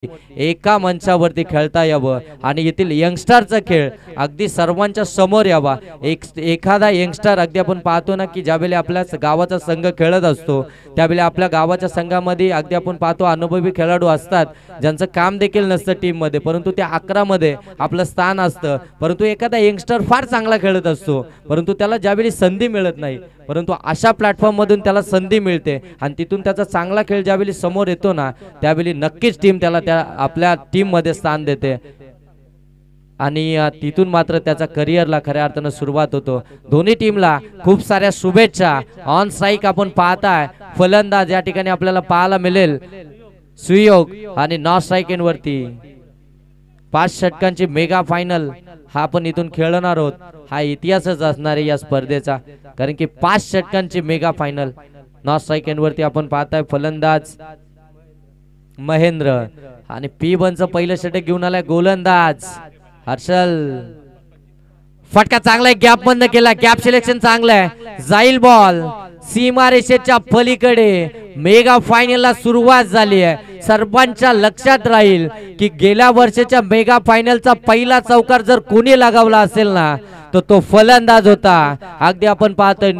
एका मंचावरती खेळता यावं आणि येथील यंगस्टरचा खेळ अगदी सर्वांच्या समोर यावा। एखादा यंगस्टर अगदी आपण पाहतो ना की ज्यावेळी आपल्या गावाचा संघ खेळत असतो त्यावेळी आपल्या गावाच्या संघामध्ये अगदी आपण पाहतो अनुभवी खेळाडू असतात ज्यांचं काम देखील नसतं टीम मध्ये, परंतु त्या 11 मध्ये आपलं स्थान असतं। परंतु एखादा यंगस्टर फार चांगला खेळत असतो परंतु त्याला ज्यावेळी संधी मिळत नाही, परंतु अशा प्लॅटफॉर्म मधून त्याला संधी मिळते आणि तिथून त्याचा चांगला खेळ ज्यावेळी समोर येतो ना त्यावेळी नक्कीच टीम त्याला त्या आपल्या टीम मध्ये स्थान देते आणि तिथून मात्र त्याचा करिअरला खऱ्या अर्थानं सुरुवात होतो। दोन्ही टीमला खूप साऱ्या शुभेच्छा। ऑन स्ट्राइक आपण पाहताय फलंदाज या ठिकाणी आपल्याला पाहायला मिळेल सुयोग आणि नॉन स्ट्राइक एंड वरती 5 षटकांची मेगा फायनल हा आपण इथून खेळणार आहोत। हा इतिहासच असणार आहे या स्पर्धेचा, कारण की 5 षटकांची mega final. Non strike end वरती आपण पाहताय फलंदाज महेंद्र आणि P1 चं पहिलं षटक घेऊन आलाय गोलंदाज हर्षल। फटका चांगला आहे, गॅप बंद केला, गॅप सिलेक्शन चांगलं आहे, जाईल बॉल सीमारेषेच्या पलीकडे। मेगा फायनलला सुरुवात झाली आहे। सर्वांच्या लक्षात राहील की गेल्या वर्षाच्या मेगा फायनलचा पहिला चौकार जर कोणी लगावला असेल ना तर तो फलंदाज होता। अगदी आपण पाहतोय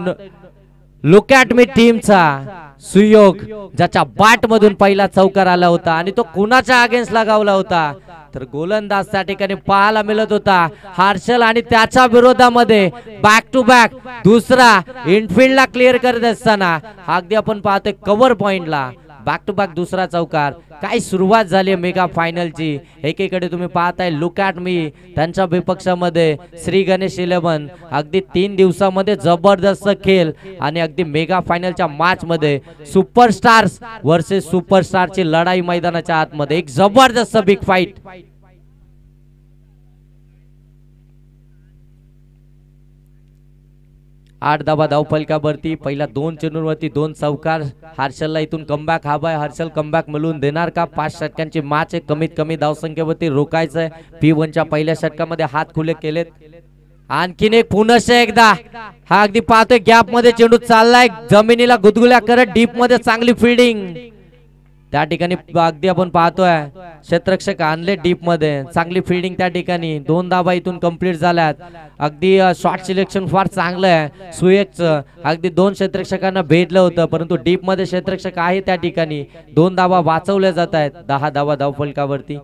लुक ॲट मी टीमचा सुयोग ज्याच्या बॅट मधून पहिला चौकार आला होता आणि तो कुणाच्या अगेन्स्ट लगावला होता तर गोलंदाज त्या ठिकाणी पाहायला मिळत होता हर्षल आणि त्याच्या विरोधामध्ये बॅक टू बॅक दुसरा इनफिल्डला क्लिअर करत असताना अगदी आपण पाहतोय कव्हर पॉइंटला बॅक टू बॅक दुसरा चौकार। काय सुरुवात झाली मेगा फायनलची। एकीकडे तुम्ही पाहताय लुक ॲट मी त्यांच्या विपक्षामध्ये श्री गणेश 11 अगदी 3 दिवसामध्ये जबरदस्त खेळ आणि अगदी मेगा फायनलच्या मॅच मध्ये सुपरस्टार्स वर्सेस सुपरस्टारची लढाई मैदानाच्या आतमध्ये एक जबरदस्त बिग फाईट। 8 धावा धावफलकावरती पहिला 2 चेंडूंवरती 2 चौकार। हर्षलला इथून कमबॅक हवाय, हर्षल कमबॅक मिळवून देणार का? 5 षटकांची मॅच आहे, कमीत कमी धावसंख्येवरती रोखायचंय। P1च्या पहिल्या षटकामध्ये हात खुले केलेत। आणखीन एक पुनश्च एकदा हा अगदी पाहतोय गॅप मध्ये चेंडू चाललाय, जमिनीला गुदगुल्या करत डीप मध्ये चांगली फील्डिंग त्या ठिकाणी अगदी आपण पाहतोय क्षेत्ररक्षक आणले डीप मध्ये, चांगली फील्डिंग त्या ठिकाणी। 2 धावा इथून कंप्लीट झाल्यात। अगदी शॉट सिलेक्शन फार चांगलं आहे सुयेकचं, अगदी 2 क्षेत्ररक्षकांना भेटलं होतं परंतु डीप मध्ये क्षेत्ररक्षक आहे त्या ठिकाणी। 2 धावा वाचवल्या जात आहेत। 10 धावा धावफलकावरती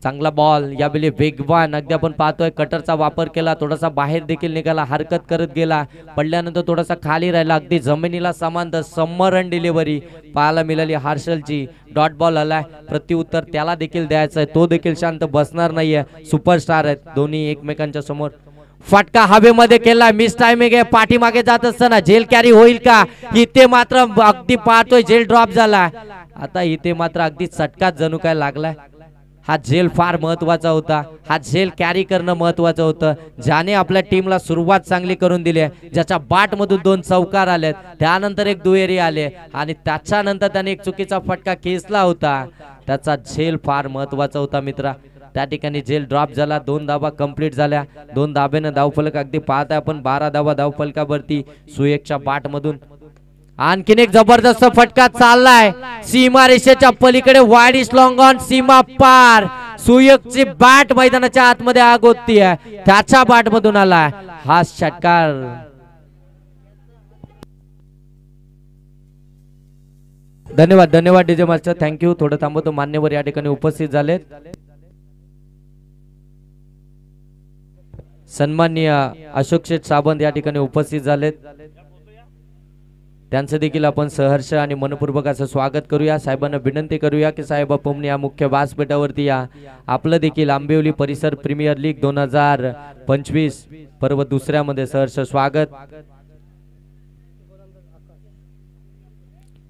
चांगला बॉल यावेळी वेगवान अगदी आपण पाहतोय कटरचा वापर केला, थोडासा बाहेर देखील निघाला, हरकत करत गेला, पडल्यानंतर थोडासा खाली राहिला, अगदी जमिनीला समांतर समर रन डिलिव्हरी पाहायला मिळाली हर्षलची। डॉट बॉल आलाय, प्रत्युत्तर त्याला देखील द्यायचं आहे, तो देखील शांत बसणार नाहीये। सुपरस्टार आहेत दोन्ही एकमेकांच्या समोर। फटका हवेमध्ये केला, मिस टायमिंग आहे, पाठीमागे जात असताना झेल कॅरी होईल का? इथे मात्र अगदी पाहतोय झेल ड्रॉप झाला। आता इथे मात्र अगदी चटकाच जणू काय लागलाय। हा झेल फार महत्वाचा होता, हा झेल कॅरी करणं महत्वाचं होतं, ज्याने आपल्या टीमला सुरुवात चांगली करून दिली आहे, ज्याच्या बॅट मधून 2 चौकार आलेत, त्यानंतर एक दुहेरी आले आणि त्याच्यानंतर त्याने एक चुकीचा फटका खेचला होता। त्याचा झेल फार महत्वाचा होता मित्रा। त्या ठिकाणी झेल ड्रॉप झाला, 2 धावा कंप्लीट झाल्या। 2 धाब्यानं धावफलक अगदी पाहताय आपण 12 धावा धावफलकावरती सुयेकच्या बॅट मधून। आणखीन एक जबरदस्त फटका चाललाय सीमारेषेच्या पलीकडे, वाईड इज लॉंग ऑन, सीमा पार। सुयकची बॅट मैदानाच्या आतमध्ये आग होती आहे, त्याच्या बॅट मधून आलाय हा षटकार। धन्यवाद धन्यवाद डीजे मास्टर, थँक्यू। थोडं थांबतो, मान्यवर या ठिकाणी उपस्थित झालेत। सन्माननीय अशोक शेठ सावंत या ठिकाणी उपस्थित झालेत, त्यांचं देखील आपण सहर्ष आणि मनपूर्वक असं स्वागत करूया। साहेबांना विनंती करूया की साहेब आपण या मुख्य व्यासपीठावरती या। आपलं देखील आंबिवली परिसर प्रीमियर लीग 2025 पर्व दुसऱ्यामध्ये सहर्ष स्वागत।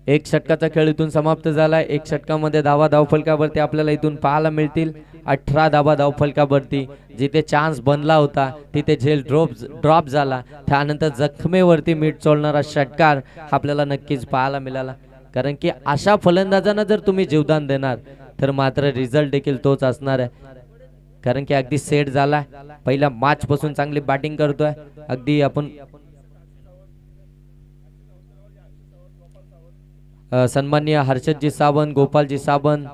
एक षटकाचा खेळ इथून समाप्त झाला। 1 षटकामध्ये धावा धावफलकावरती आपल्याला इथून पाहायला मिळतील 18 धावा धावफलकावरती। जिथे चान्स बनला होता तिथे झेल ड्रॉप झाला, त्यानंतर जखमेवरती मीठ चोळणारा षटकार आपल्याला नक्कीच पाहायला मिळाला। कारण की अशा फलंदाजांना जर तुम्ही जीवदान देणार तर मात्र रिझल्ट देखील तोच असणार आहे। कारण की अगदी सेट झाला, पहिल्या मॅच पासून चांगली बॅटिंग करतोय। अगदी आपण सन्माननीय हर्षदजी सावंत, गोपालजी सावंत,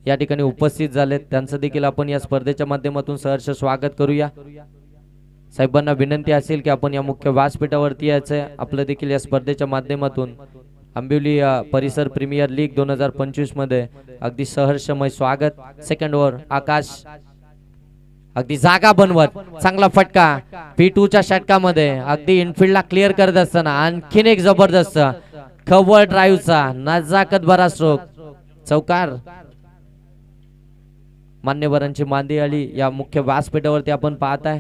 या ठिकाणी उपस्थित झालेत, त्यांचं देखील आपण या स्पर्धेच्या माध्यमातून सहर्ष स्वागत करूया। साहेबांना विनंती असेल की आपण या मुख्य व्यासपीठावरती यायचं, आपलं देखील या स्पर्धेच्या माध्यमातून आंबिवली परिसर प्रीमियर लीग 2025 मध्ये अगदी सहर्षमय स्वागत। सेकंड ओव्हर आकाश अगदी जागा बनवत चांगला फटका P2 च्या षटकामध्ये अगदी इनफिल्डला क्लिअर करत असताना आणखीन एक जबरदस्त कव्हर ड्राईव्हचा नजाकत भरा स्ट्रोक, चौकार। मान्यवरांची मांदी आली या मुख्य व्यासपीठावरती आपण पाहताय,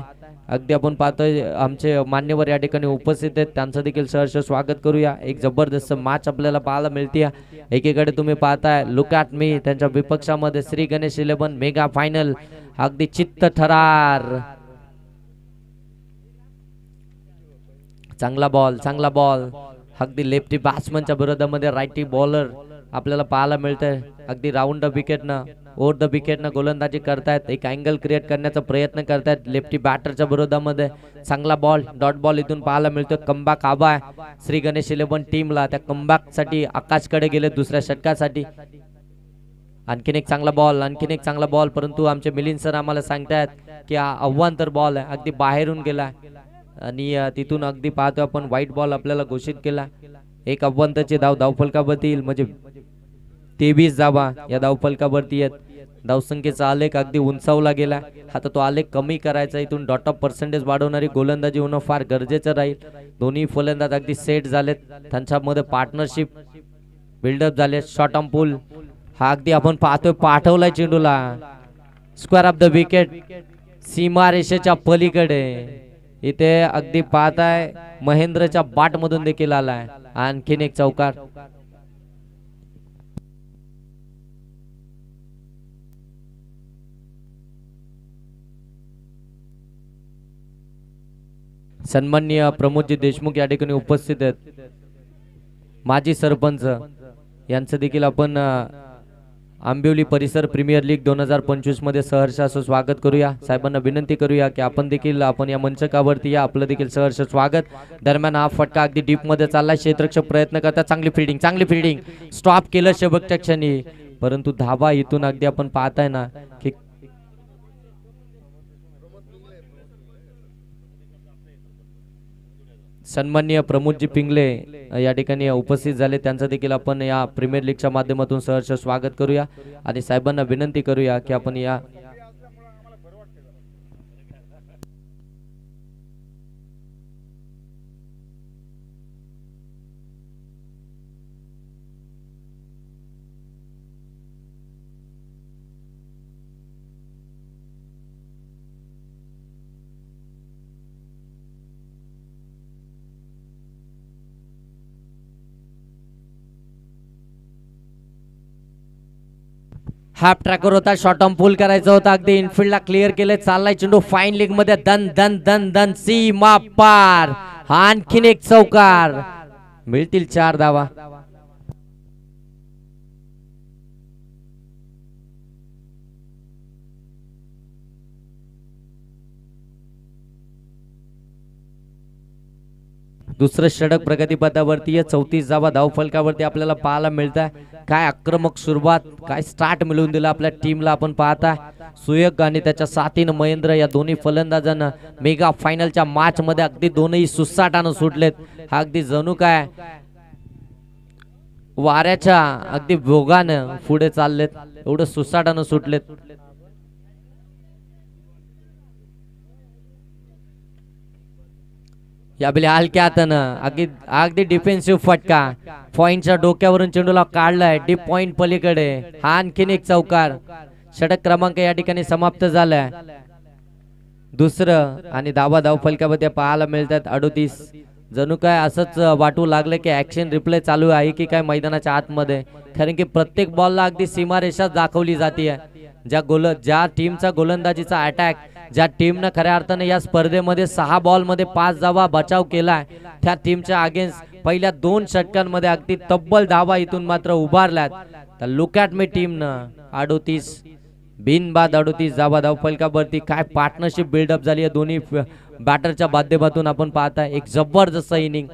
अगदी आपण पाहतोय आमचे मान्यवर या ठिकाणी उपस्थित आहेत, त्यांचं देखील सहर्ष स्वागत करूया। एक जबरदस्त मॅच आपल्याला पाहायला मिळते। एकीकडे तुम्ही पाहताय लुक ॲट मी, त्यांच्या विपक्षामध्ये श्री गणेश 11 मेगा फायनल, अगदी चित्त थरार, चांगला बॉल अगदी लेफ्टी बॅट्समनच्या विरोधामध्ये राईटी बॉलर आपल्याला पाहायला मिळतंय। अगदी राऊंड द विकेटनं ओव्हर द विकेटनं गोलंदाजी करतायत, एक अँगल क्रिएट करण्याचा प्रयत्न करतायत लेफ्टी बॅटरच्या विरोधामध्ये। चांगला बॉल डॉट बॉल इथून पाहायला मिळतो। कमबॅक हवा आहे श्री गणेश 11 टीमला, त्या कमबॅक साठी आकाशकडे गेले दुसऱ्या षटकासाठी। आणखीन एक चांगला बॉल, परंतु आमचे मिलिंद सर आम्हाला सांगतायत की हा अव्वांतर बॉल आहे, अगदी बाहेरून गेला आणि तिथून अगदी पाहतो आपण व्हाईट बॉल आपल्याला घोषित केला। एक अव्वांतरचे धावफलकावरती येईल, म्हणजे 23 धावा या धावफलकावरती आहेत। धावसंख्येचा आलेख अगदी उंचावला गेला, आता तो आलेख कमी करायचा, इथून डॉट ऑफ पर्सेंटेज वाढवणारी गोलंदाजी होणं फार गरजेचं राहील। दोन्ही फलंदाज अगदी सेट झालेत, त्यांच्यामध्ये पार्टनरशिप बिल्डअप झाले। शॉर्ट ऑन पूल हा अगदी आपण पाहतोय पाठवलाय चेंडूला स्क्वेअर ऑफ द विकेट, सीमा रेषेच्या पलीकडे। इथे अगदी पाहताय महेंद्रच्या बाट मधून देखील आलाय, आणखीन एक चौकार। सन्माननीय प्रमोदजी देशमुख या ठिकाणी उपस्थित आहेत, माजी सरपंच, यांचं देखील आपण आंबिवली परिसर प्रीमियर लीग 2025 मध्ये सहर्ष असं स्वागत करूया। साहेबांना विनंती करूया की आपण देखील या मंचकावरती या, आपलं देखील सहर्ष स्वागत। दरम्यान हा फटका अगदी डीप मध्ये चालला, क्षेत्ररक्षक प्रयत्न करतात, चांगली फिल्डिंग स्टॉप केलं शेवटच्या क्षणी, परंतु धावा इथून अगदी आपण पाहताय ना की सन्माननीय प्रमोदजी पिंगले या ठिकाणी उपस्थित झाले, त्यांचं देखील आपण या प्रीमियर लीगच्या माध्यमातून सहर्ष स्वागत करूया आणि साहेबांना विनंती करूया की आपण या हाफ ट्रॅकर होता, शॉर्ट ऑन पूल करायचा होता, अगदी इनफिल्डला क्लिअर केले, चाललाय चेंडू फाईन लीग मध्ये, दन दन दन दन सीमा पार, आणखीन एक चौकार, मिळतील 4 धावा। दुसरं षटक प्रगतीपथावरती आहे, 34 धावा धावफलकावरती आपल्याला पाहायला मिळतं। काय आक्रमक सुरुवात, काय स्टार्ट मिळवून दिला आपल्या टीमला आपण पाहता। सुयोग आणि त्याच्या साथीनं महेंद्र या दोन्ही फलंदाजांना मेगा फायनलच्या मॅच मध्ये अगदी दोनही सुसाटानं सुटलेत, हा अगदी जणू काय वाऱ्याच्या अगदी भोगानं पुढे चाललेत, एवढं सुसाटानं सुटलेत। या हलक्या हातानं अगदी डिफेन्सिव्ह फटका, पॉइंटच्या डोक्यावरून चेंडूला काढलाय डीप पॉइंट पलीकडे, हा आणखीन एक चौकार। षटक क्रमांक या ठिकाणी समाप्त झालाय, दुसरं आणि धावफलकामध्ये पाहायला मिळतात 38। जणू काय असंच वाटू लागलं की ऍक्शन रिप्ले चालू आहे की काय मैदानाच्या आतमध्ये, कारण की प्रत्येक बॉलला अगदी सीमारेषा दाखवली जाते। ज्या टीमचा गोलंदाजीचा अटॅक, ज्या टीमनं खऱ्या अर्थाने या स्पर्धेमध्ये 6 बॉल मध्ये 5 धावा बचाव केलाय, त्या टीमच्या अगेन्स्ट पहिल्या 2 षटकांमध्ये अगदी तब्बल धावा इथून मात्र उभारल्यात। तर लुक ॲट मी टीमनं 38 बिनबाद 38 धावा धावफलकावरती, काय पार्टनरशिप बिल्डअप झाली आहे दोन्ही बॅटरच्या माध्यमातून आपण पाहता। एक जबरदस्त इनिंग,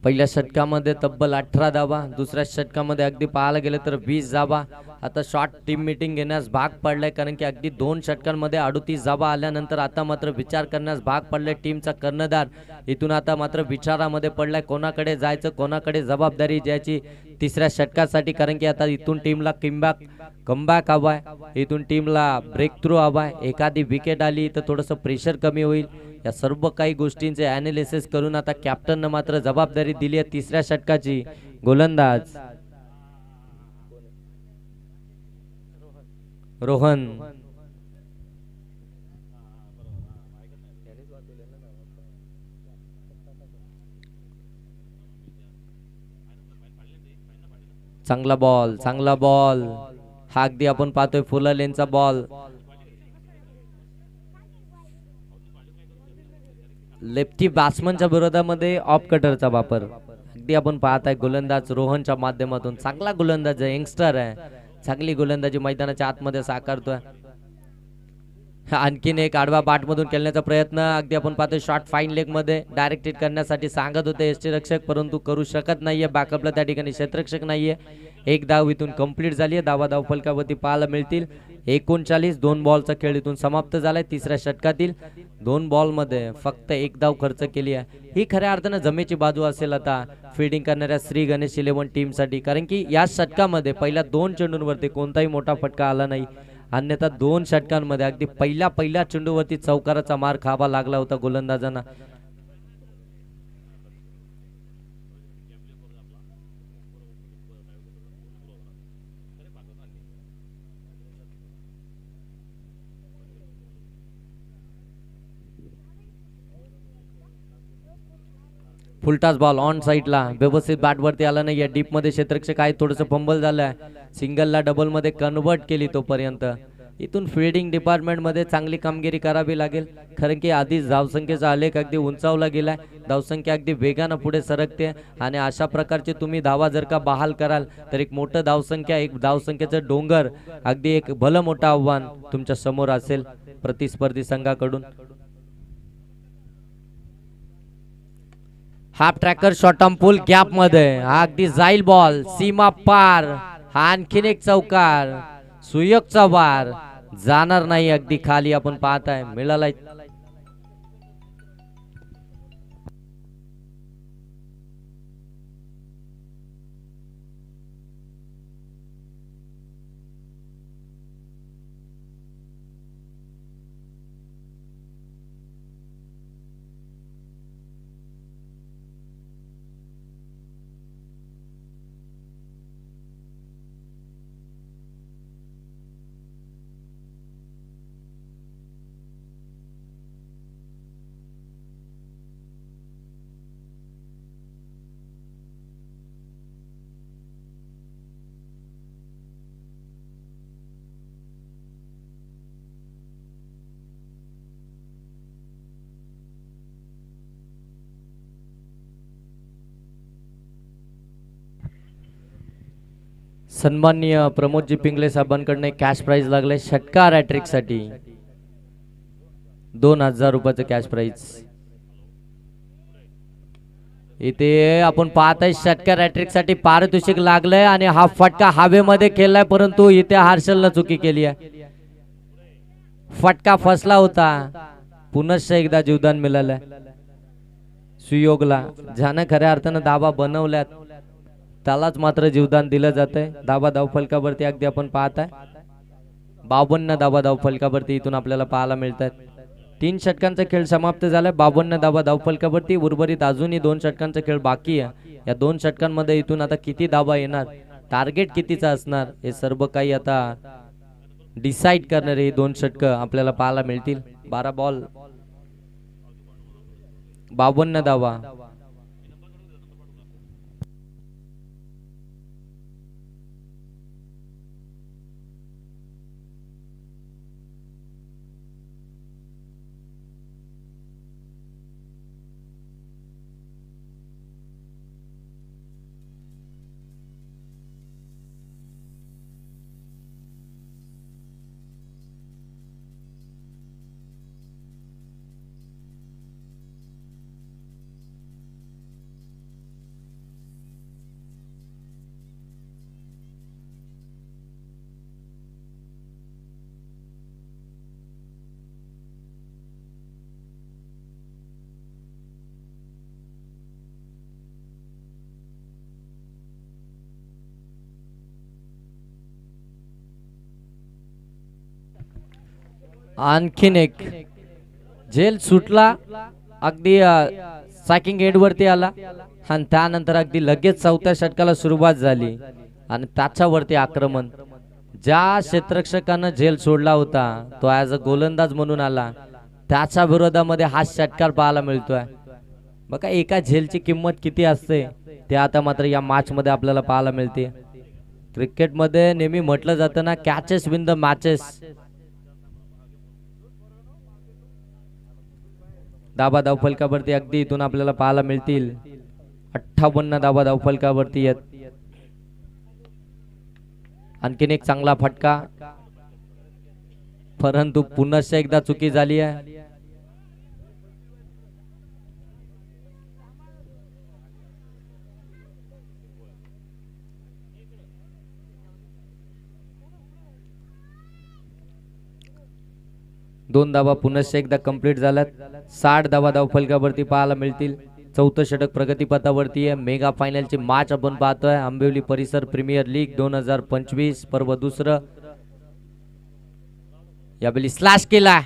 पहिल्या षटकामध्ये तब्बल 18 धावा, दुसऱ्या षटकामध्ये अगदी पाहायला गेलं तर 20 धावा. आता शॉर्ट टीम मीटिंग घेण्यास भाग पडलाय, कारण की अगदी 2 षटकांमध्ये 38 धावा आल्यानंतर आता मात्र विचार करण्यास भाग पडलाय टीमचा कर्णधार. इथून आता मात्र विचारामध्ये पडलाय कोणाकडे जायचं, कोणाकडे जबाबदारी द्यायची तिसऱ्या षटकासाठी, कारण की आता इथून टीमला कमबॅक हवाय, इथून टीमला ब्रेक थ्रू हवाय. एखादी विकेट आली तर थोडंसं प्रेशर कमी होईल. या सर्व काही गोष्टींचे ॲनालिसिस करून आता कॅप्टननं मात्र जबाबदारी दिली आहे तिसऱ्या षटकाची. गोलंदाज रोहन. चांगला बॉल, चांगला बॉल. हा अगदी आपण पाहतोय फुल लेनचा बॉल. लेफ्टी बॅट्समनच्या विरोधामध्ये ऑफ कटरचा वापर अगदी आपण पाहत आहे गोलंदाज रोहनच्या माध्यमातून. चांगला गोलंदाज आहे, यंगस्टर आहे, चांगली गोलंदाजी मैदानाच्या आतमध्ये साकारतोय. आणखीन एक आडवा बाटमधून खेळण्याचा प्रयत्न अगदी आपण पाहतोय. शॉर्ट फाईन लेग मध्ये डायरेक्ट हिट करण्यासाठी सांगत होते यष्टीरक्षक, परंतु करू शकत नाहीये. बॅकअपला त्या ठिकाणी क्षेत्ररक्षक नाहीये. एक धाव इथून कंप्लीट झाली आहे. धाव फलकावरती पाहायला मिळतील 39. 2 बॉलचा खेळ इथून समाप्त झालाय. तिसऱ्या षटकातील 2 बॉल मध्ये फक्त 1 धाव खर्च केली आहे. ही खऱ्या अर्थानं जमेची बाजू असेल आता फिल्डिंग करणाऱ्या श्री गणेश 11 टीमसाठी, कारण की या षटकामध्ये पहिल्या 2 चेंडूंवरती कोणताही मोठा फटका आला नाही. अन्यथा 2 षटकांमध्ये अगदी पहिल्या चेंडूवरती चौकाराचा मार खावा लागला होता गोलंदाजांना. फुलटास बॉल ऑन साईडला, व्यवस्थित बॅटवरती आला नाही. या डीप मध्ये क्षेत्ररक्षक आहे, थोडंसं फंबल झालंय. सिंगलला डबल मध्ये कन्वर्ट केली तोपर्यंत. इथून फिल्डिंग डिपार्टमेंट मध्ये चांगली कामगिरी करावी लागेल, कारण की आधीच धावसंख्येचा आलेख अगदी उंचावला गेलाय. धावसंख्या अगदी वेगानं पुढे सरकते आणि अशा प्रकारचे तुम्ही धावा जर का बहाल कराल तर एक मोठं धावसंख्या, एक धावसंख्येचं डोंगर, अगदी एक भलं मोठं आव्हान तुमच्या समोर असेल प्रतिस्पर्धी संघाकडून. Half tracker short on pull gap मध्ये, हा अगदी जाईल बॉल सीमा पार. हा आणखीन एक चौकार, सुयोगचा वार जाणार नाही, अगदी खाली आपण पाहताय मिळालाय. सन्माननीय प्रमोदजी पिंगले साहेबांकडून कॅश प्राइज लागले षटकार हॅट्रिक साठी 2000 रुपयाचं कॅश प्राइज. इथे आपण पाहताय षटकार हॅट्रिक साठी पारितोषिक लागलंय आणि हा फटका हवेमध्ये खेळलाय, परंतु इथे हर्षलनं चुकी केली आहे. फटका फसला होता, पुनश्च एकदा जीवदान मिळालंय सुयोगला, ज्यानं खऱ्या अर्थानं धावा बनवल्यात त्यालाच मात्र जीवदान दिलं जातंय. धावा धावफलकावरती अगदी आपण पाहताय 52 धावा धावफलकावरती इथून आपल्याला पाहायला मिळतात. 3 षटकांचा खेळ समाप्त झालाय. 52 धावा धावफलकावरती, उर्वरित अजूनही 2 षटकांचा खेळ बाकी आहे. या 2 षटकांमध्ये इथून आता किती धावा येणार, टार्गेट कितीचा असणार, हे सर्व काही आता डिसाइड करणारे ही 2 षटकं आपल्याला पाहायला मिळतील. 12 बॉल 52 धावा. आणखीन एक झेल सुटला, अगदी सॅकिंग एंड वरती आला आणि त्यानंतर अगदी लगेच चौथ्या षटकाला सुरुवात झाली आणि त्याच्यावरती आक्रमण. ज्या क्षेत्ररक्षकानं झेल सोडला होता तो ॲज अ गोलंदाज म्हणून आला, त्याच्या विरोधामध्ये हा षटकार पाहायला मिळतोय. बघा एका झेलची किंमत किती असते ते आता मात्र या मॅच मध्ये आपल्याला पाहायला मिळते. क्रिकेटमध्ये नेहमी म्हटलं जातं ना, कॅचेस विन द मॅचेस. धाबा धावफलकावरती अगदी इथून आपल्याला पाहायला मिळतील 58 धाबा धावफलकावरती आहेत. आणखीन एक चांगला फटका, परंतु पुन्हा एकदा चुकी झाली आहे. दोन धावा पुन्हा एकदा कंप्लीट झाल्यात. 60 धावा धावफलकावरती पाहायला मिळतील. चौथं षटक प्रगतीपथावरती आहे. मेगा फायनलची मॅच आपण पाहतोय. आंबिवली परिसर प्रीमियर लीग 2025 पर्व दुसरं. यावेळी स्लॅश केला,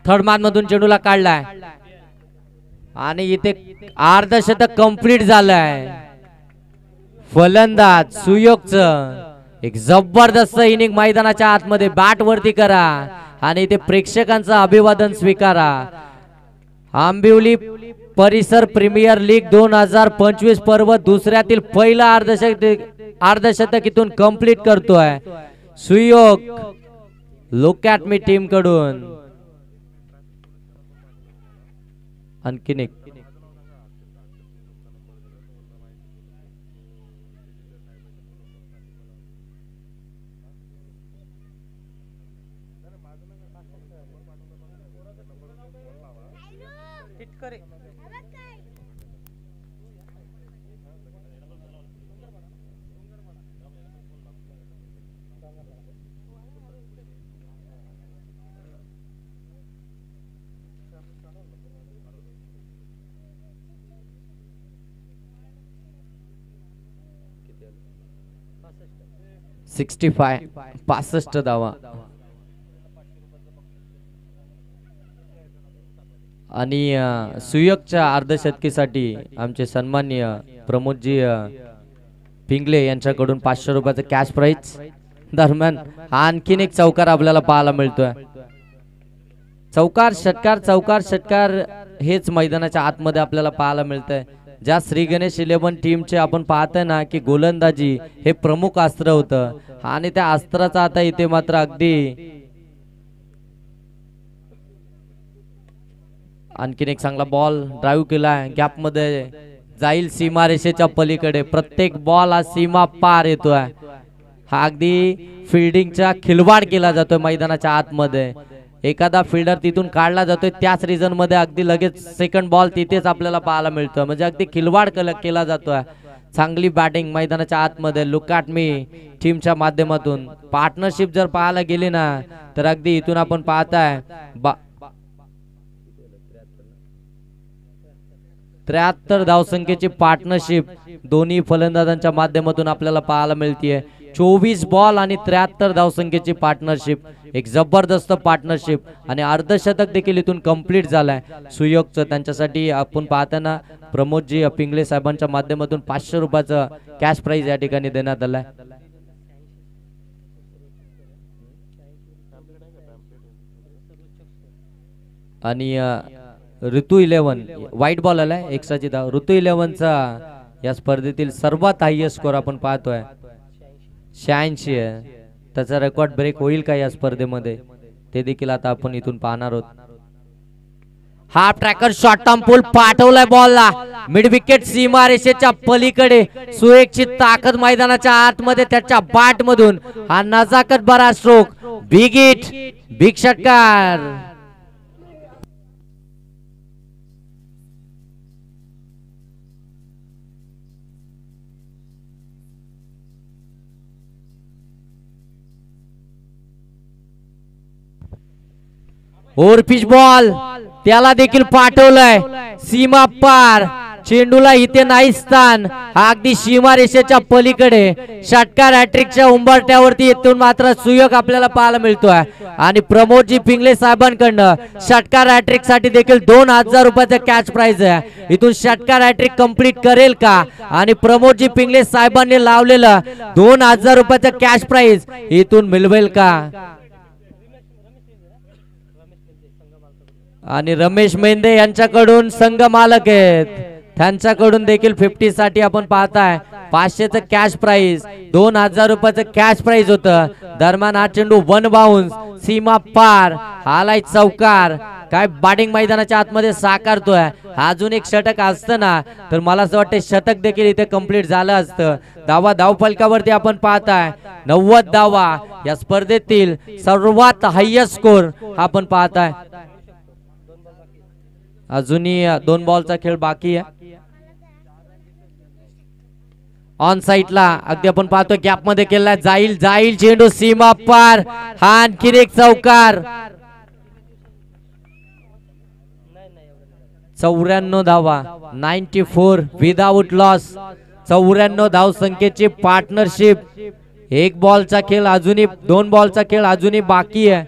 थर्ड मॅन मधून चेंडूला काढलाय आणि इथे अर्धशतक कंप्लीट झालंय. फलंदाज सुयोगचं एक जबरदस्त इनिंग मैदानाच्या आतमध्ये बॅट वरती करा आणि इथे प्रेक्षकांचं अभिवादन स्वीकारा. आंबिवली परिसर प्रीमियर लीग 2025 पर्व दुसऱ्यातील पहिला अर्धशतक इथून कंप्लीट करतोय सुयोग. लुक ॲट मी टीम कडून. आणखीन एक पासष्ट धावा आणि सुयोगच्या अर्धशतकीसाठी आमचे सन्माननीय प्रमोदजी पिंगले यांच्याकडून 500 रुपयाचं कॅश प्राइज. दरम्यान आणखीन एक चौकार आपल्याला पाहायला मिळतोय. चौकार षटकार हेच मैदानाच्या आतमध्ये आपल्याला पाहायला मिळतंय. ज्या श्री गणेश 11 टीमचे आपण पाहतोय ना की गोलंदाजी हे प्रमुख अस्त्र होतं आणि त्या अस्त्राचा आता इथे मात्र अगदी आणखीन एक चांगला बॉल ड्राईव्ह केलाय, गॅप मध्ये जाईल सीमारेषेच्या पलीकडे. प्रत्येक बॉल हा सीमा पार येतोय. हा अगदी फिल्डिंगचा खिलवाड केला जातोय मैदानाच्या आतमध्ये. एखादा फिल्डर तिथून काढला जातोय त्याच रिजन मध्ये अगदी लगेच सेकंड बॉल तिथेच आपल्याला पाहायला मिळतोय. म्हणजे अगदी खिलवाड केला जातोय. चांगली बॅटिंग मैदानाच्या आतमध्ये. लुक ॲट मी टीमच्या माध्यमातून पार्टनरशिप जर पाहायला गेली ना तर अगदी इथून आपण पाहताय 73 धावसंख्येची पार्टनरशिप दोन्ही फलंदाजांच्या माध्यमातून आपल्याला पाहायला मिळतीये. 24 बॉल आणि 73 धावसंख्येची पार्टनरशिप, एक जबरदस्त पार्टनरशिप आणि अर्धशतक देखील इथून कंप्लीट झालाय सुयोगचं. त्यांच्यासाठी आपण पाहताना प्रमोदजी पिंगले साहेबांच्या माध्यमातून 500 रुपयाचं कॅश प्राइज या ठिकाणी देण्यात आलाय. आणि ऋतू 11 व्हाईट बॉल आलाय 100ची धाव. ऋतू 11चा या स्पर्धेतील सर्वात हायएस्ट स्कोर आपण पाहतोय 86 आहे. त्याचा रेकॉर्ड ब्रेक होईल का या स्पर्धेमध्ये ते देखील आता आपण इथून पाहणार आहोत. हाफ ट्रॅकर शॉर्ट टर्म पुल पाठवलाय बॉलला मिड विकेट सीमारेषेच्या पलीकडे. सुयोगची ताकद मैदानाच्या आतमध्ये त्याच्या बॅट मधून हा नजाकत भरा स्ट्रोक. बिग हिट, बिग षटकार. ओव्हर पिच बॉल त्याला देखील पाठवलाय सीमा पार. चेंडूला इथे नाही स्थान, अगदी सीमारेषेच्या पलीकडे षटकार हॅट्रिकच्या उंबरठ्यावरती येथून मात्र सुयोग आपल्याला पाहायला मिळतोय आणि प्रमोदजी पिंगले साहेबांकडनं षटकार हॅट्रिक साठी देखील 2000 रुपयाचा कॅच प्राइज आहे. इथून षटकार हॅट्रिक कंप्लीट करेल का आणि प्रमोदजी पिंगले साहेबांनी लावलेलं 2000 रुपयाचा कॅच प्राइज इथून मिळवेल का. आणि रमेश मेंदे यांच्याकडून संघ मालक आहेत, त्यांच्याकडून देखील 50 साठी आपण पाहताय 500चं कॅश प्राइज, 2000 रुपयाचं कॅश प्राइज होतं. दरम्यान हा चेंडू वन बाउन्स, सीमा पार, आलाय चौकार. काय बॅटिंग मैदानाच्या आतमध्ये साकारतोय. अजून एक षटक असतं ना तर मला असं वाटतं शतक देखील इथे कंप्लीट झालं असतं. धावफलकावरती आपण पाहताय 90 धावा, या स्पर्धेतील सर्वात हायेस्ट स्कोर आपण पाहताय. अजूनही 2 बॉलचा खेळ बाकी आहे. ऑन साइडला अगदी आपण पाहतो गॅप मध्ये केला, जाईल जाईल चेंडू सीमा पार, हा आणखी एक चौकार. 94 धावा, 94 विदाउट लॉस. 94 धाव संख्येची पार्टनरशिप. 1 बॉलचा खेळ अजूनही, 2 बॉलचा खेळ अजूनही बाकी आहे.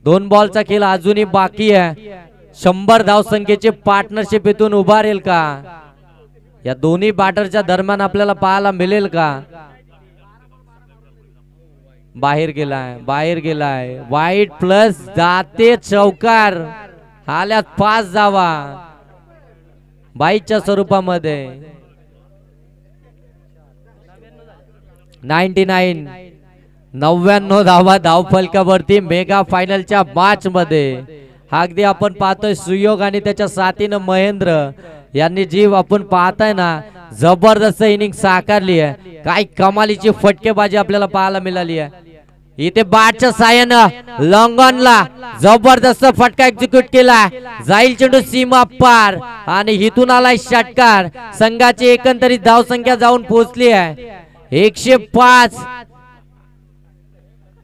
2 बॉलचा खेळ अजूनही बाकी आहे. 100 धाव संख्येची पार्टनरशिप इथून उभारेल का. या दोन्ही बॅटरच्या दरम्यान आपल्याला पाहायला मिळेल का. बाहेर गेलाय, बाहेर गेलाय, वाईट प्लस जाते चौकार. आल्यात 5 धावा बाईच्या स्वरूपामध्ये. 99 धावा धावफलकावरती मेगा फायनलच्या मॅच मध्ये. अगदी आपण पाहतोय सुयोग आणि त्याच्या साथीनं महेंद्र यांनी जी आपण पाहताय ना जबरदस्त इनिंग साकारली आहे. काय कमालीची फटकेबाजी आपल्याला पाहायला मिळाली आहे. इथे बॅटच्या साहाय्यानं लॉंगॉनला जबरदस्त फटका एक्झिक्यूट केला, जाईल चेंडू सीमा पार आणि इथून आलाय षटकार. संघाची एकंदरीत धाव संख्या जाऊन पोहोचली आहे 105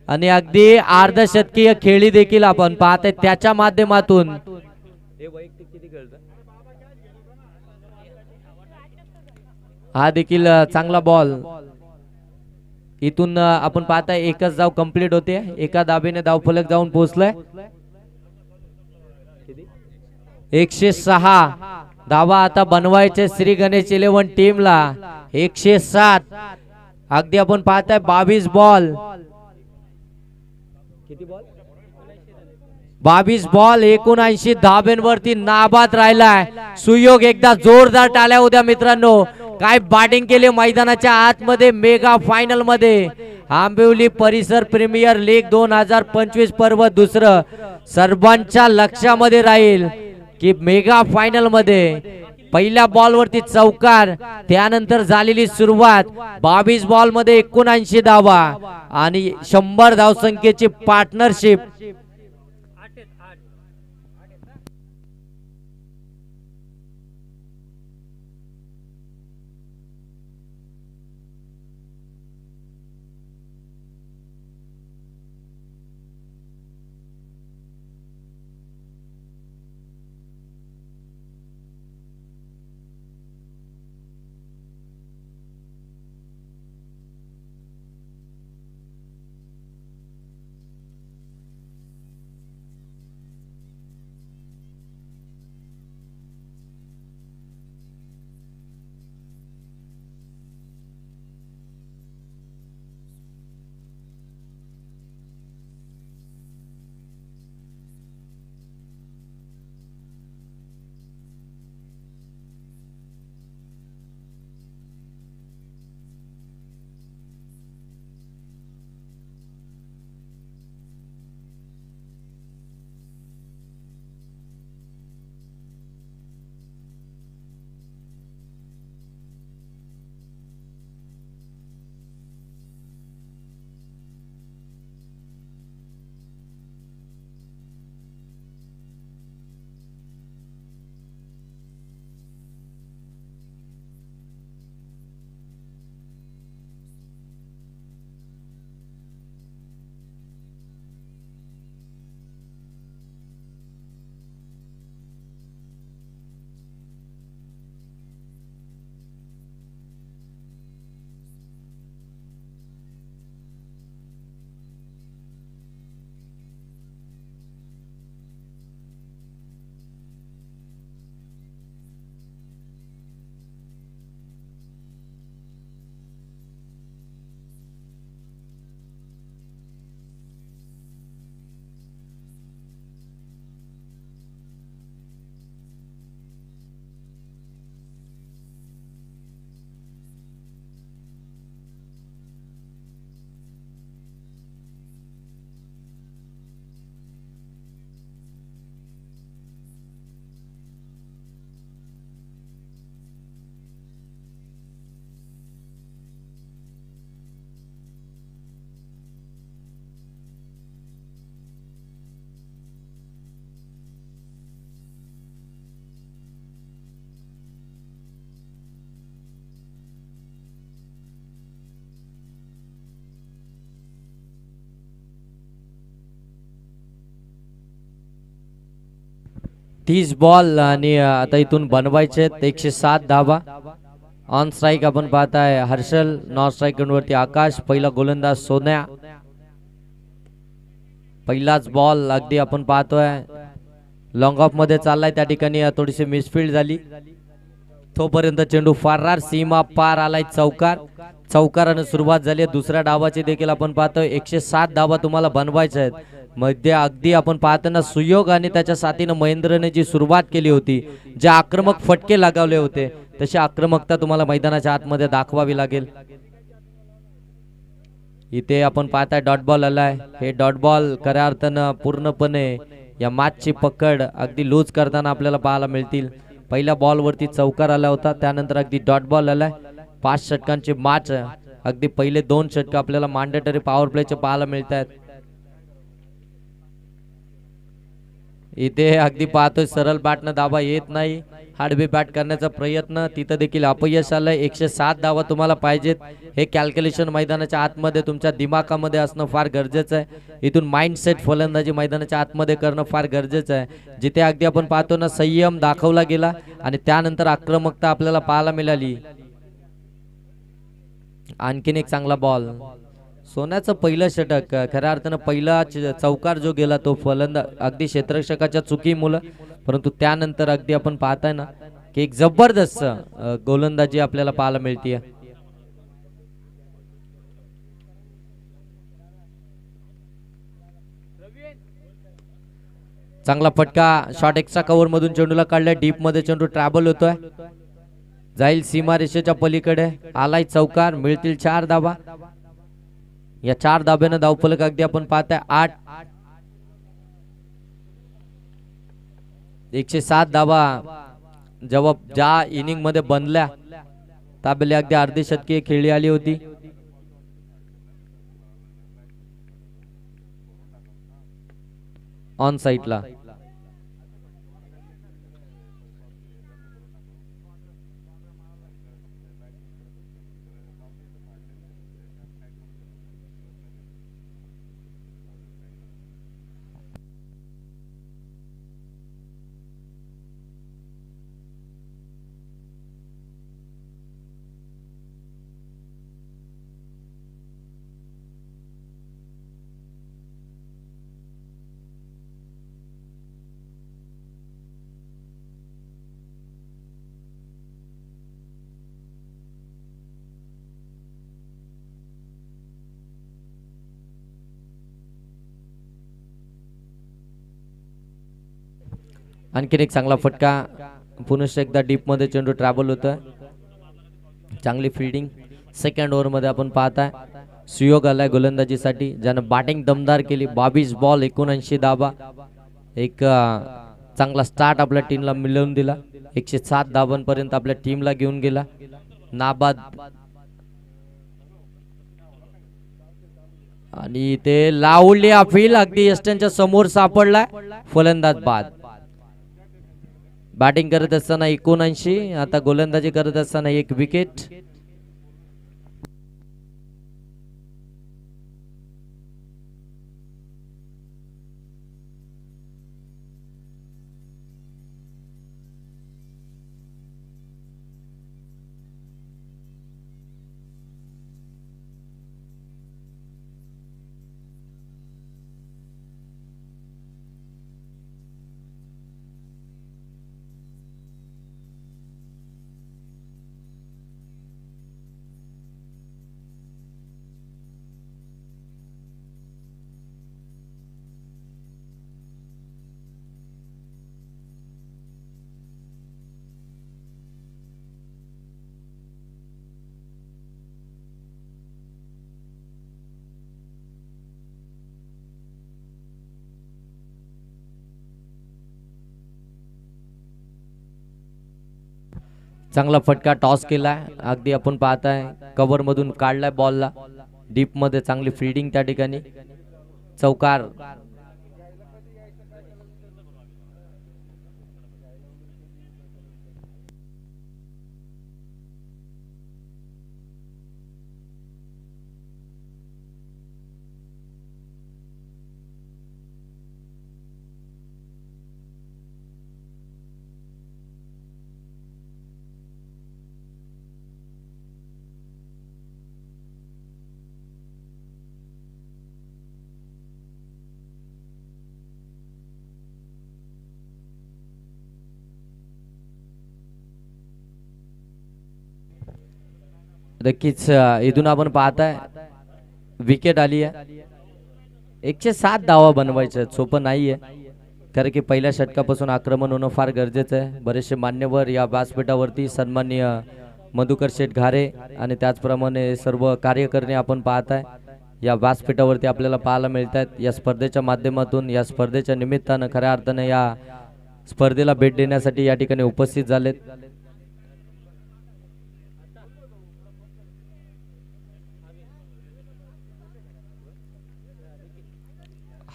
आणि अगदी अर्धशतकीय खेळी देखील आपण पाहतोय त्याच्या माध्यमातून. हा देखील चांगला बॉल. इथून आपण पाहताय एकच धाव कंप्लीट होते, एका धाबेने धावफलक जाऊन पोहोचलाय. 106 धावा आता बनवायचे श्री गणेश 11 टीमला. 107 अगदी आपण पाहताय 22 बॉल, 22 बॉल 79 धाब्यांवरती नाबाद राहिलाय. सुयोग एकदा जोरदार टाळ्या उद्या मित्रांनो. काय बॅटिंग केली मैदानाच्या आतमध्ये मेगा फायनल मध्ये. आंबिवली परिसर प्रीमियर लीग 2025 पर्व दुसरं सर्वांच्या लक्षामध्ये राहील की मेगा फायनल मध्ये पहिल्या बॉल वरती चौकार, त्यानंतर झालेली सुरुवात 22 बॉल मध्ये 79 धावा आणि 100 धाव संख्येची पार्टनरशिप. 30 बॉल आणि आता इथून बनवायचे 107 धावा. ऑन स्ट्राईक आपण पाहताय हर्षल, नॉन स्ट्राईक वरती आकाश. पहिला गोलंदाज सोन्या. पहिलाच बॉल अगदी आपण पाहतोय लॉंग ऑफ मध्ये चाललाय, त्या ठिकाणी थोडीशी मिसफील्ड झाली. तोपर्यंत चेंडू फार सीमा पार आलाय. चौकार. चौकाराने सुरुवात झाली आहे दुसऱ्या डावाची देखील आपण पाहतोय. 107 धावा तुम्हाला बनवायच्या आहेत. मध्ये अगदी आपण पाहताना सुयोग आणि त्याच्या साथीनं महेंद्रने जी सुरुवात केली होती, जे आक्रमक फटके लगावले होते, तशी आक्रमकता तुम्हाला मैदानाच्या आतमध्ये दाखवावी लागेल. इथे आपण पाहताय डॉट बॉल आलाय. हे डॉट बॉल खऱ्या अर्थानं पूर्णपणे या मॅचची पकड अगदी लूज करताना आपल्याला पाहायला मिळतील. पहिल्या बॉल वरती चौकार आला होता, त्यानंतर अगदी डॉट बॉल आलाय. 5 षटकांची मॅच. अगदी पहिले 2 षटक आपल्याला मॅन्डेटरी पॉवर प्लेचे पाहायला मिळत आहेत. इथे अगदी पाहतोय सरळ बॅटनं धावा येत नाही. हार्डवे बॅट करण्याचा प्रयत्न, तिथं देखील अपयश आलंय. 107 धावा तुम्हाला पाहिजेत. हे कॅल्क्युलेशन मैदानाच्या आतमध्ये तुमच्या दिमागामध्ये असणं फार गरजेचं आहे. इथून माइंडसेट फलंदाजी मैदानाच्या आतमध्ये करणं फार गरजेचं आहे. जिथे अगदी आपण पाहतो ना संयम दाखवला गेला आणि त्यानंतर आक्रमकता आपल्याला पाहायला मिळाली. आणखीन एक चांगला बॉल. सोन्याचं पहिलं षटक, खऱ्या अर्थानं पहिला चौकार जो गेला तो फलंदाज अगदी क्षेत्ररक्षकाच्या चुकीमुळे, परंतु त्यानंतर अगदी आपण पाहताय ना की एक जबरदस्त गोलंदाजी आपल्याला पाहायला मिळते. चांगला फटका. शॉट एक्स्ट्रा कव्हर मधून चेंडूला काढलाय. डीप मध्ये चेंडू ट्रॅव्हल होतोय, जाईल सीमा रेषेच्या पलीकडे. आलाय चौकार. मिळतील 4 धावा. या 4 धाब्यानं धावफलक अगदी आपण पाहताय 8. 107 धावा जेव्हा ज्या इनिंग मध्ये बनल्या त्यावेळी अगदी अर्धी शतकी खेळली आली होती. ऑन साइडला आणखीन एक चांगला फटका. पुनश्च एकदा डीप मध्ये चेंडू ट्रॅव्हल होतोय. चांगली फिल्डिंग. सेकंड ओव्हर मध्ये आपण पाहताय सुयोग आलाय गोलंदाजीसाठी, ज्यानं बॅटिंग दमदार केली. 22 बॉल 79 धावा. एक चांगला स्टार्ट आपल्या टीमला मिळवून दिला. 107 धावांपर्यंत आपल्या टीमला घेऊन गेला. नाबाद. आणि ते लावली अपील अगदी यष्ट्यांच्या समोर सापडलाय. फलंदाज बाद. बॅटिंग करत असताना 79, आता गोलंदाजी करत असताना 1 विकेट. चांगला फटका टॉस केलाय. अगदी आपण पाहताय कव्हर मधून काढलाय बॉलला. डीप मध्ये चांगली फिल्डिंग त्या ठिकाणी. चौकार. नक्कीच इथून आपण पाहताय विकेट आली आहे. 107 धावा बनवायच्या सोपं नाहीये, कारण की पहिल्या षटकापासून आक्रमण होणं फार गरजेचं आहे. बरेचसे मान्यवर या व्यासपीठावरती सन्माननीय मधुकर शेठ घारे आणि त्याचप्रमाणे सर्व कार्यकर्ते आपण पाहताय या व्यासपीठावरती आपल्याला पाहायला मिळत आहेत. या स्पर्धेच्या माध्यमातून या स्पर्धेच्या निमित्तानं खऱ्या अर्थाने या स्पर्धेला भेट देण्यासाठी या ठिकाणी उपस्थित झालेत.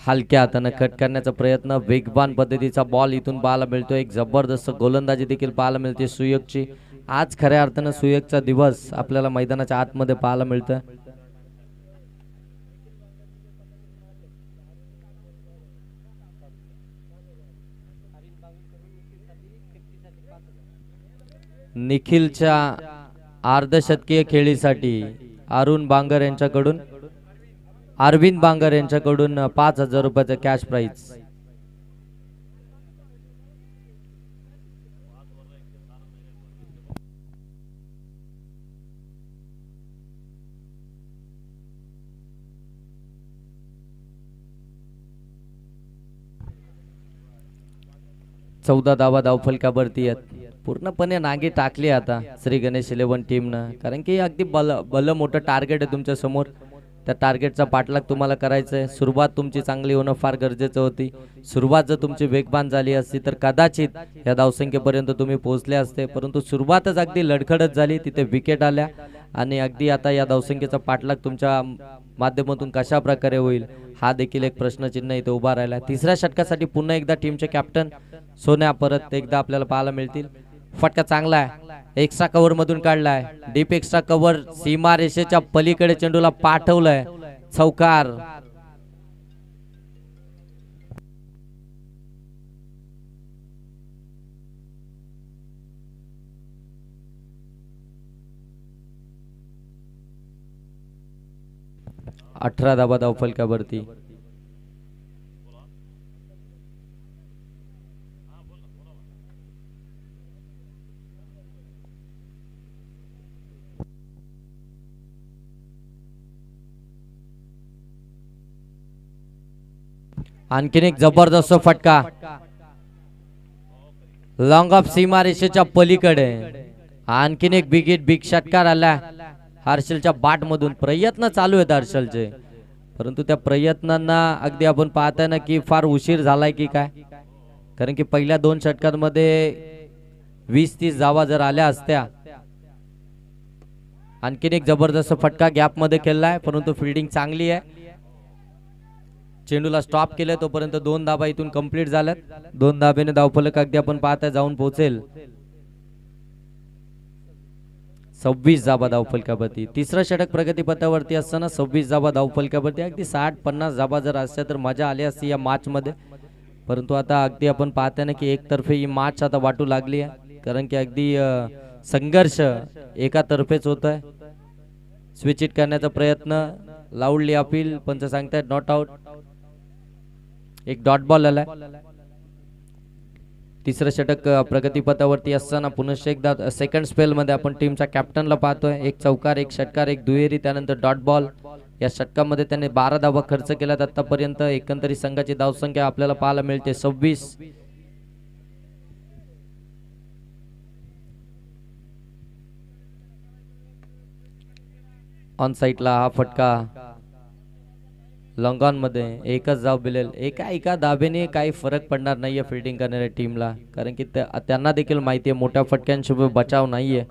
हलक्या हाताने कट करण्याचा प्रयत्न, वेगवान पद्धतीचा बॉल इथून पाहायला मिळतो. एक जबरदस्त गोलंदाजी देखील पाहायला मिळते सुयोगची. आज खऱ्या अर्थानं सुयोगचा दिवस आपल्याला मैदानाच्या आतमध्ये पाहायला मिळतं. निखिलच्या अर्धशतकीय खेळीसाठी अरुण बांगर यांच्याकडून अरविंद बांगर यांच्याकडून 5,000 रुपयाचं कॅश प्राइज. चौदा धावा धावफलकावरती आहेत. पूर्णपणे नागी टाकली आता श्री गणेश 11 टीमनं, कारण की अगदी भलं मोठं टार्गेट आहे तुमच्या समोर. त्या टार्गेटचा पाठलाग तुम्हाला करायचा आहे. सुरुवात तुमची चांगली होणं फार गरजेचं होती. सुरुवात जर तुमची वेगवान झाली असती तर कदाचित या धावसंख्येपर्यंत तुम्ही पोहोचले असते, परंतु सुरुवातच अगदी लडखडत झाली. तिथे विकेट आल्या आणि अगदी आता या धावसंख्येचा पाठलाग तुमच्या माध्यमातून कशा प्रकारे होईल हा देखील एक प्रश्नचिन्ह इथे उभा राहिला. तिसऱ्या षटकासाठी पुन्हा एकदा टीमचे कॅप्टन सोन्या परत एकदा आपल्याला पाहायला मिळतील. फटका चांगला आहे, एक्स्ट्रा कव्हर मधून काढलाय. डीप एक्स्ट्रा कव्हर, सीमा रेषेच्या पलीकडे चेंडूला पाठवलंय. चौकार. अठरा धावा धावफलकावरती. आणखीन एक जबरदस्त फटका, लॉंग ऑफ सीमा रेषेच्या पलीकडे. आणखीन एक बिग षटकार आला हर्षलच्या बाट मधून. प्रयत्न चालू आहेत हर्षलचे, परंतु त्या प्रयत्नांना अगदी आपण पाहताय ना की फार उशीर झालाय की काय, कारण की पहिल्या 2 षटकांमध्ये 20-30 धावा जर आल्या असत्या. आणखीन एक जबरदस्त फटका गॅप मध्ये खेळलाय, परंतु फिल्डिंग चांगली आहे. चेंडूला स्टॉप केलं, तोपर्यंत 2 धाबा इथून कंप्लीट झाल्यात. 2 धाब्याने धावफलक अगदी आपण पाहताय जाऊन पोहोचेल. 26 धाबा धावफलकावरती. तिसरं षटक प्रगतीपथावरती असताना 26 धाबा धावफलकावरती. अगदी 60-50 धाबा जर असत्या तर मजा आली असती या मॅच मध्ये, परंतु आता अगदी आपण पाहताय ना की एकतर्फे ही मॅच आता वाटू लागली आहे, कारण की अगदी संघर्ष एका तर्फेच होत आहे. स्विच इट करण्याचा प्रयत्न, लाऊडली अपील, पंच सांगतायत नॉट आउट. एक डॉट बॉल आलाय. तिसरं षटक प्रगतीपथावरती असताना पुनश्च एकदा सेकंड स्पेल मध्ये आपण टीमच्या कॅप्टनला पाहतोय. एक चौकार, एक षटकार, एक दुहेरी, त्यानंतर डॉट बॉल. या षटकामध्ये त्याने 12 धावा खर्च केल्यात आतापर्यंत. एकंदरीत संघाची धावसंख्या आपल्याला पाहायला मिळते 26. ऑन साइडला हा फटका लॉंग ऑन मध्ये. एकच धाव मिळेल. एका धाबेने काही फरक पडणार नाहीये फिल्डिंग करणाऱ्या टीमला, कारण की त्यांना देखील माहिती आहे मोठ्या फटक्यांशिवाय बचाव नाहीये.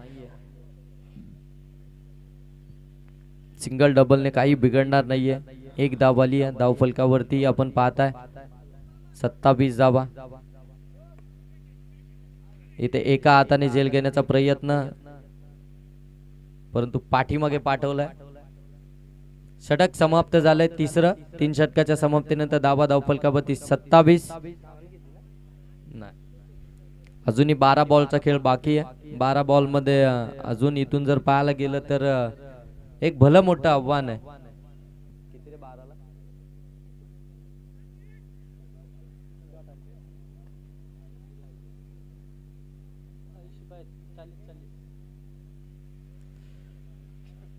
सिंगल डबलने काही बिघडणार नाहीये. एक धाव आली आहे धावफलकावरती आपण पाहताय. 27 धावा. इथे एका हाताने झेल घेण्याचा प्रयत्न, परंतु पाठीमागे पाठवलाय. षटक समाप्त झालंय तिसरं. 3 षटकाच्या समाप्तीनंतर धावा धावफलकावरती 27. अजूनही 12 बॉलचा खेळ बाकी आहे. 12 बॉल मध्ये अजून इथून जर पाहायला गेलं तर एक भलं मोठं आव्हान आहे.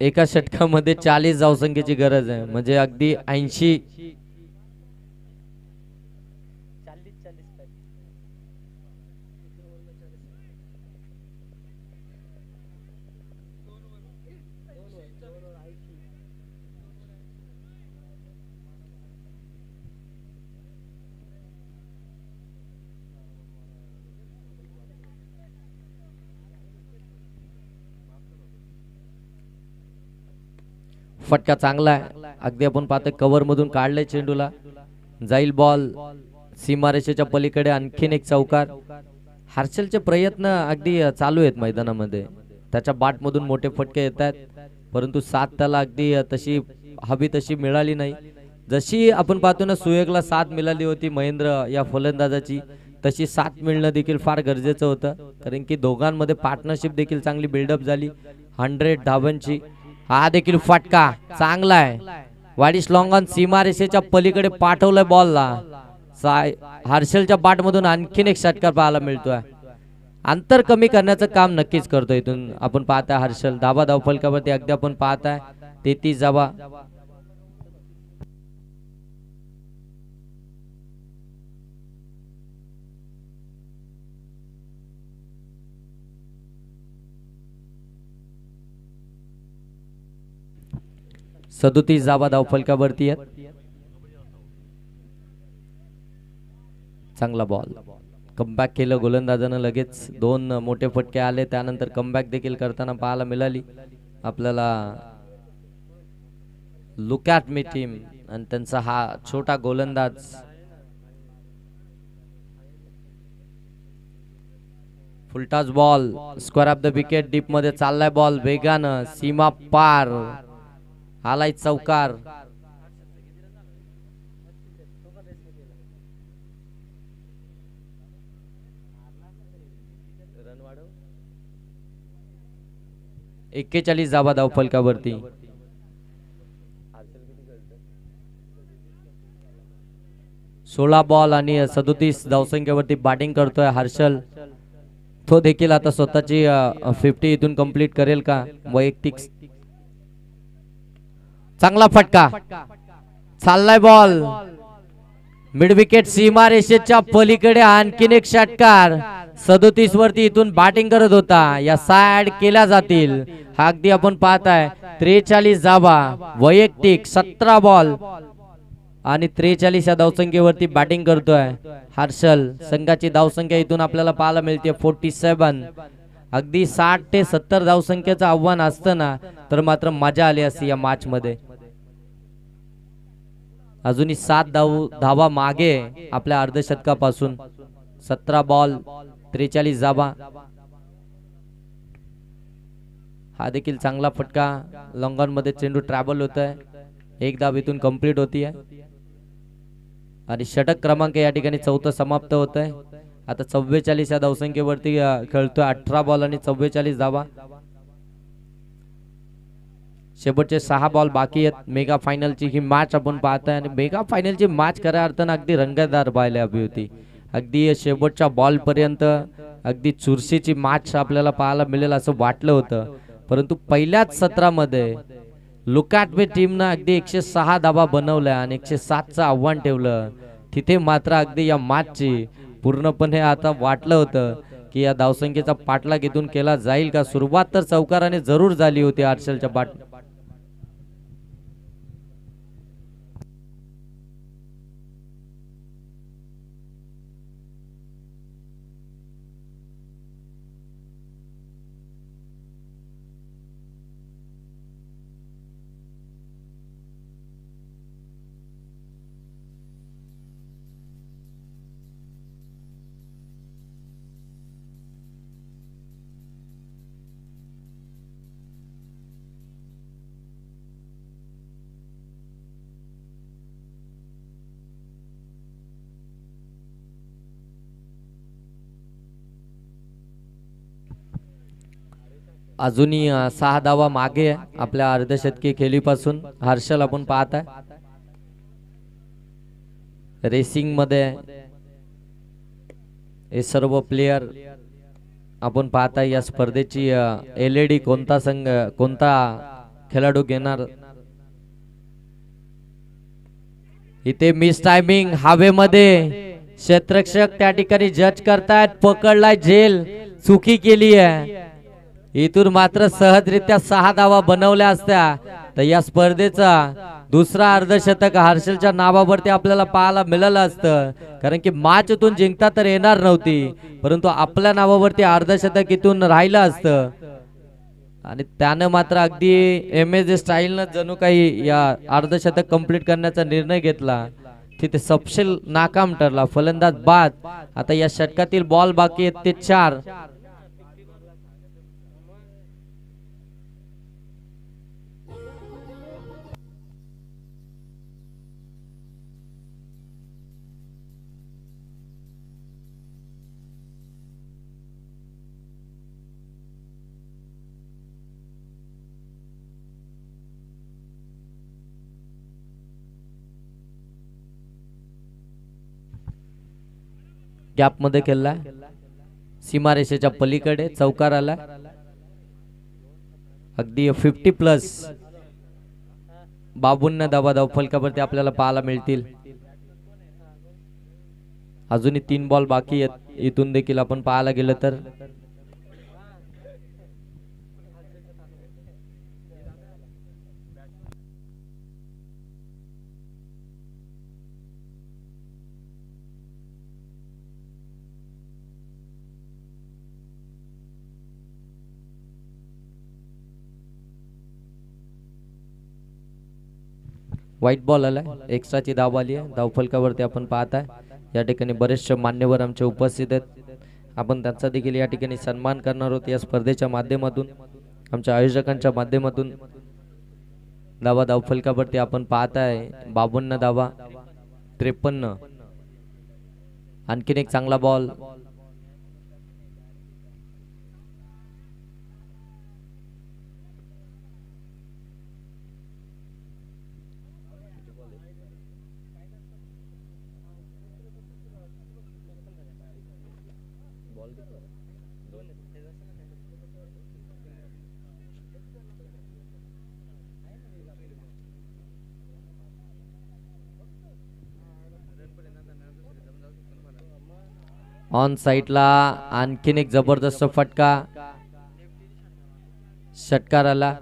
एका षटकामध्ये 40 धावसंख्येची गरज आहे, म्हणजे अगदी 80. फटका चांगला आहे, अगदी आपण पाहतोय कव्हर मधून काढलंय चेंडूला, जाईल बॉल सीमारेषेच्या पलीकडे. आणखीन एक चौकार. हर्षलचे प्रयत्न अगदी चालू आहेत मैदानामध्ये, त्याच्या बाट मधून मोठे फटके येत आहेत, परंतु साथ त्याला अगदी तशी हवी तशी मिळाली नाही. जशी आपण पाहतो ना सुयोगला साथ मिळाली होती महेंद्र या फलंदाजाची, तशी साथ मिळणं देखील फार गरजेचं होतं, कारण की दोघांमध्ये पार्टनरशिप देखील चांगली बिल्डअप झाली. 100 धावांची. हा देखील फटका चांगला आहे, वाडिश लॉंगॉन सीमारेषेच्या पलीकडे पाठवलंय बॉलला. हर्षलच्या बाट मधून आणखीन एक षटकार पाहायला मिळतोय. अंतर कमी करण्याचं काम नक्कीच करतोय इथून आपण पाहताय हर्षल. धावा धाव फलकावरती अगदी आपण पाहताय 33 धावा. सदोतीस धावा धाव फलकावरती आहेत. चांगला बॉल. कमबॅक केलं गोलंदाजानं, लगेच 2 मोठे फटके आले, त्यानंतर कमबॅक देखील करताना पाहायला मिळाली आपल्याला लुक ॲट मी टीम आणि त्यांचा हा छोटा गोलंदाज. फुलटाच ball, square off the wicket, deep मध्ये चाललाय बॉल वेगानं, सीमा पार, आलाय चौकार. एक्केचाळीस धावा धाव फलकावरती. 16 बॉल आणि 37 धावसंख्येवरती बॅटिंग करतोय हर्षल. तो देखील आता स्वतःची 50 इथून कंप्लीट करेल का वैयक्तिक. चांगला फटका, चाललाय बॉल मिड विकेट सीमारेषेच्या पलीकडे, आणखीन एक षटकार. 37 वरती इथून बॅटिंग करत होता, या साइड केल्या जातील. हा अगदी आपण पाहताय 43 धावा वैयक्तिक, 17 बॉल आणि 43 या धावसंख्येवरती बॅटिंग करतोय हर्षल. संघाची धावसंख्या इथून आपल्याला पाहायला मिळते 47. अगदी 60 ते 70 धावसंख्येचं आव्हान असताना तर मात्र मजा आली असती या मॅच मध्ये. अजूनही 7 धावा मागे आपल्या अर्धशतकापासून. 17 बॉल 43 धावा. हा देखील चांगला फटका. लॉंगॉन मध्ये चेंडू ट्रॅव्हल होत आहे, 1 धाव इथून कंप्लीट होती आहे आणि षटक क्रमांक या ठिकाणी 4थं समाप्त होत आहे. आता 44 या धावसंख्येवरती खेळतोय. 18 बॉल आणि 44 धावा. शेवटचे 6 बॉल बाकी आहेत. मेगा फायनलची ही मॅच आपण पाहताय आणि मेगा फायनलची मॅच खऱ्या अर्थानं अगदी रंगतदार पाहायला हवी होती. अगदी शेवटच्या बॉल पर्यंत अगदी चुरशीची मॅच आपल्याला पाहायला मिळेल असं वाटलं होतं, परंतु पहिल्याच सत्रामध्ये लुक ॲट मी टीमनं अगदी 106 धावा बनवल्या आणि 107चं आव्हान ठेवलं. तिथे मात्र अगदी या मॅचची पूर्णपणे आता वाटलं होतं की या धावसंख्येचा पाठलाग इथून केला जाईल का. सुरुवात तर चौकाराने जरूर झाली होती हर्षलच्या बाट. अजूनही 6 धावा मागे आपल्या अर्धशतकी खेळीपासून हर्षल आपण पाहत आहे. रेसिंग मध्ये हे सर्व प्लेयर आपण पाहताय. या स्पर्धेची LED कोणता संघ कोणता खेळाडू घेणार. इथे मिस टायमिंग हवेमध्ये क्षेत्ररक्षक त्या ठिकाणी जज करतायत. पकडलाय झेल, चुकी केली आहे. इथून मात्र सहजरित्या 6 धावा बनवल्या असत्या तर या स्पर्धेचा दुसरा अर्धशतक हर्षलच्या नावावरती आपल्याला पाहायला मिळालं असतं. कारण की मॅच इथून जिंकता तर येणार नव्हती, परंतु आपल्या नावावरती अर्धशतक इथून राहिलं असतं. आणि त्यानं मात्र अगदी एमएस स्टाईलनं जणू काही या अर्धशतक कंप्लीट करण्याचा निर्णय घेतला. तिथे सपशेल नाकाम ठरला. फलंदाज बाद. आता या षटकातील बॉल बाकी आहेत ते 4. गॅप मध्ये खेळला, सीमारेषेच्या पलीकडे चौकार आला. अगदी 50+ बाबूंना धावा धावफलकावरती आपल्याला पाहायला मिळतील. अजूनही 3 बॉल बाकी आहेत. इथून देखील आपण पाहायला गेलं तर व्हाईट बॉल आलाय. एक्स्ट्राची धाव आली आहे. धावफलकावरती आपण पाहत आहे या ठिकाणी बरेचसे मान्यवर आमचे उपस्थित आहेत. आपण त्यांचा देखील या ठिकाणी सन्मान करणार आहोत या स्पर्धेच्या माध्यमातून, आमच्या आयोजकांच्या माध्यमातून. धावा धावफलकावरती आपण पाहत आहे 52 धावा, 53. आणखीन एक चांगला बॉल. ऑन साइडला आणखीन एक जबरदस्त फटका. षटकार आला.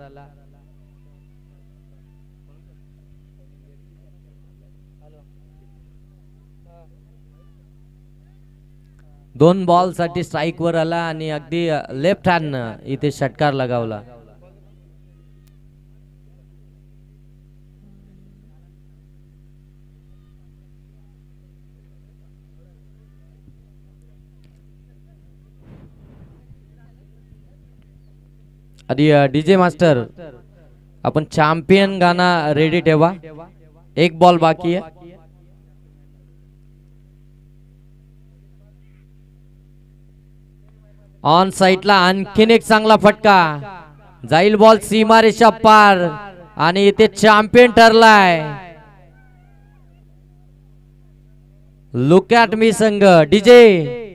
दोन बॉल साठी स्ट्राइक वर आला आणि अगदी लेफ्ट हँड इथे षटकार लगावला. आधी डीजे मास्टर आपण चॅम्पियन गाना रेडी ठेवा. एक बॉल बाकी आहे. ऑन साइडला आणखीन एक चांगला फटका. जाईल बॉल सीमारेषा पार आणि इथे चॅम्पियन ठरलाय. लुक ॲट मी संघ. डीजे